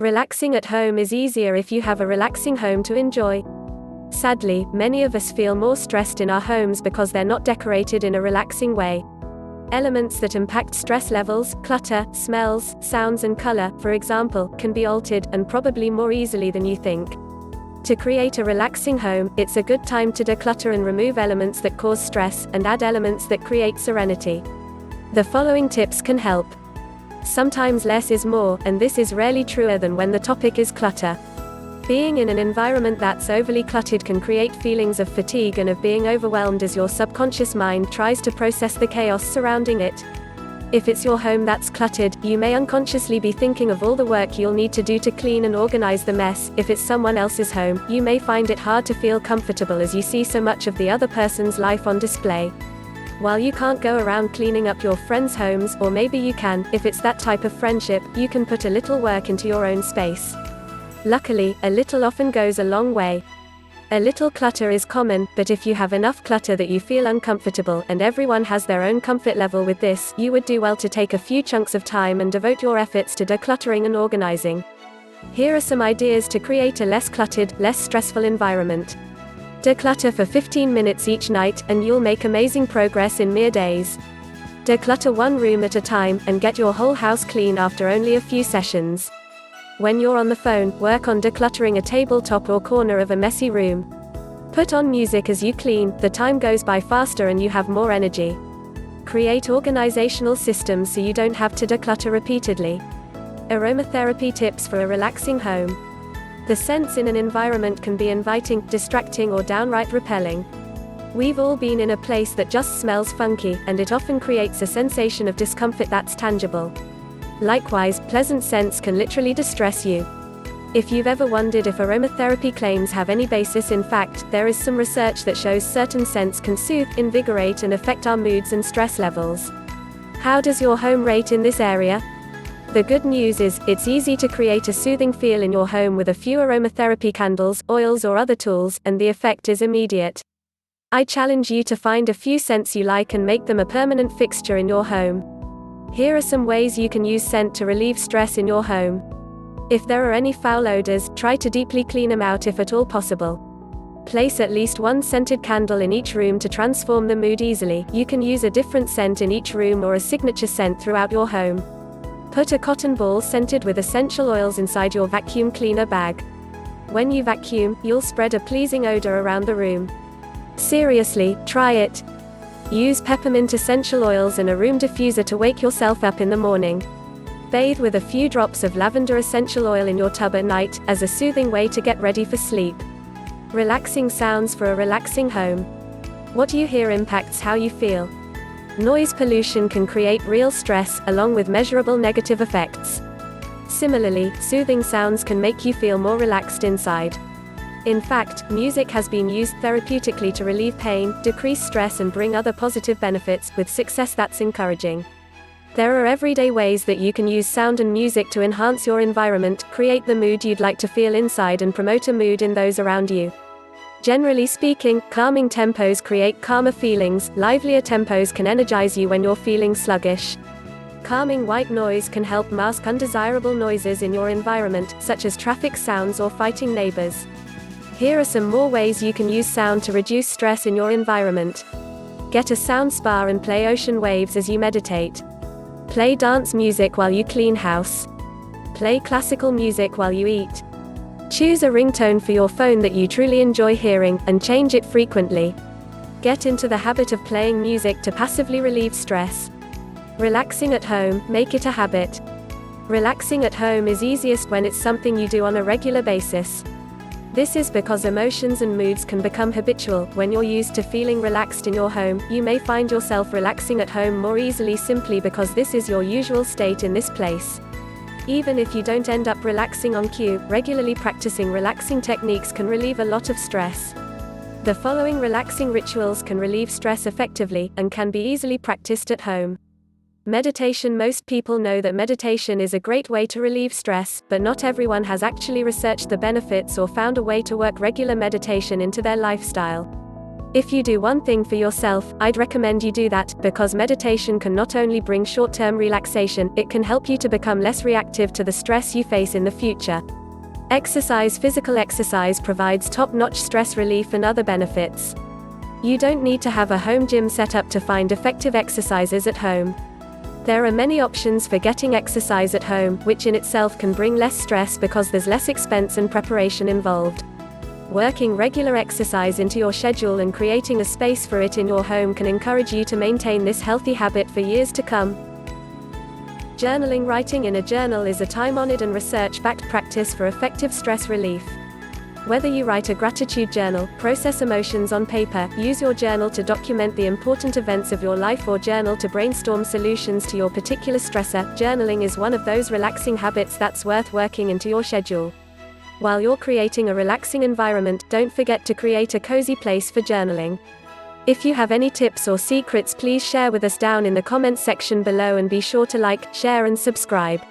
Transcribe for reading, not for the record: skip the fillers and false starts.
Relaxing at home is easier if you have a relaxing home to enjoy. Sadly, many of us feel more stressed in our homes because they're not decorated in a relaxing way. Elements that impact stress levels, clutter, smells, sounds and color, for example, can be altered, and probably more easily than you think. To create a relaxing home, it's a good time to declutter and remove elements that cause stress, and add elements that create serenity. The following tips can help. Sometimes less is more, and this is rarely truer than when the topic is clutter. Being in an environment that's overly cluttered can create feelings of fatigue and of being overwhelmed as your subconscious mind tries to process the chaos surrounding it. If it's your home that's cluttered, you may unconsciously be thinking of all the work you'll need to do to clean and organize the mess. If it's someone else's home, you may find it hard to feel comfortable as you see so much of the other person's life on display. While you can't go around cleaning up your friends' homes, or maybe you can, if it's that type of friendship, you can put a little work into your own space. Luckily, a little often goes a long way. A little clutter is common, but if you have enough clutter that you feel uncomfortable, and everyone has their own comfort level with this, you would do well to take a few chunks of time and devote your efforts to decluttering and organizing. Here are some ideas to create a less cluttered, less stressful environment. Declutter for 15 minutes each night, and you'll make amazing progress in mere days. Declutter one room at a time, and get your whole house clean after only a few sessions. When you're on the phone, work on decluttering a tabletop or corner of a messy room. Put on music as you clean, the time goes by faster and you have more energy. Create organizational systems so you don't have to declutter repeatedly. Aromatherapy tips for a relaxing home. The scents in an environment can be inviting, distracting or downright repelling. We've all been in a place that just smells funky, and it often creates a sensation of discomfort that's tangible. Likewise, pleasant scents can literally distress you. If you've ever wondered if aromatherapy claims have any basis in fact, there is some research that shows certain scents can soothe, invigorate and affect our moods and stress levels. How does your home rate in this area? The good news is, it's easy to create a soothing feel in your home with a few aromatherapy candles, oils or other tools, and the effect is immediate. I challenge you to find a few scents you like and make them a permanent fixture in your home. Here are some ways you can use scent to relieve stress in your home. If there are any foul odors, try to deeply clean them out if at all possible. Place at least one scented candle in each room to transform the mood easily. You can use a different scent in each room or a signature scent throughout your home. Put a cotton ball scented with essential oils inside your vacuum cleaner bag. When you vacuum, you'll spread a pleasing odor around the room. Seriously, try it. Use peppermint essential oils and a room diffuser to wake yourself up in the morning. Bathe with a few drops of lavender essential oil in your tub at night, as a soothing way to get ready for sleep. Relaxing sounds for a relaxing home. What you hear impacts how you feel. Noise pollution can create real stress, along with measurable negative effects. Similarly, soothing sounds can make you feel more relaxed inside. In fact, music has been used therapeutically to relieve pain, decrease stress and bring other positive benefits, with success that's encouraging. There are everyday ways that you can use sound and music to enhance your environment, create the mood you'd like to feel inside and promote a mood in those around you. Generally speaking, calming tempos create calmer feelings, livelier tempos can energize you when you're feeling sluggish. Calming white noise can help mask undesirable noises in your environment, such as traffic sounds or fighting neighbors. Here are some more ways you can use sound to reduce stress in your environment. Get a sound spa and play ocean waves as you meditate. Play dance music while you clean house. Play classical music while you eat. Choose a ringtone for your phone that you truly enjoy hearing, and change it frequently. Get into the habit of playing music to passively relieve stress. Relaxing at home, make it a habit. Relaxing at home is easiest when it's something you do on a regular basis. This is because emotions and moods can become habitual. When you're used to feeling relaxed in your home, you may find yourself relaxing at home more easily simply because this is your usual state in this place. Even if you don't end up relaxing on cue, regularly practicing relaxing techniques can relieve a lot of stress. The following relaxing rituals can relieve stress effectively, and can be easily practiced at home. Meditation. Most people know that meditation is a great way to relieve stress, but not everyone has actually researched the benefits or found a way to work regular meditation into their lifestyle. If you do one thing for yourself, I'd recommend you do that, because meditation can not only bring short-term relaxation, it can help you to become less reactive to the stress you face in the future. Exercise. Physical exercise provides top-notch stress relief and other benefits. You don't need to have a home gym set up to find effective exercises at home. There are many options for getting exercise at home, which in itself can bring less stress because there's less expense and preparation involved. Working regular exercise into your schedule and creating a space for it in your home can encourage you to maintain this healthy habit for years to come. Journaling. Writing in a journal is a time-honored and research-backed practice for effective stress relief. Whether you write a gratitude journal, process emotions on paper, use your journal to document the important events of your life, or journal to brainstorm solutions to your particular stressor, journaling is one of those relaxing habits that's worth working into your schedule. While you're creating a relaxing environment, don't forget to create a cozy place for journaling. If you have any tips or secrets, please share with us down in the comments section below, and be sure to like, share and subscribe.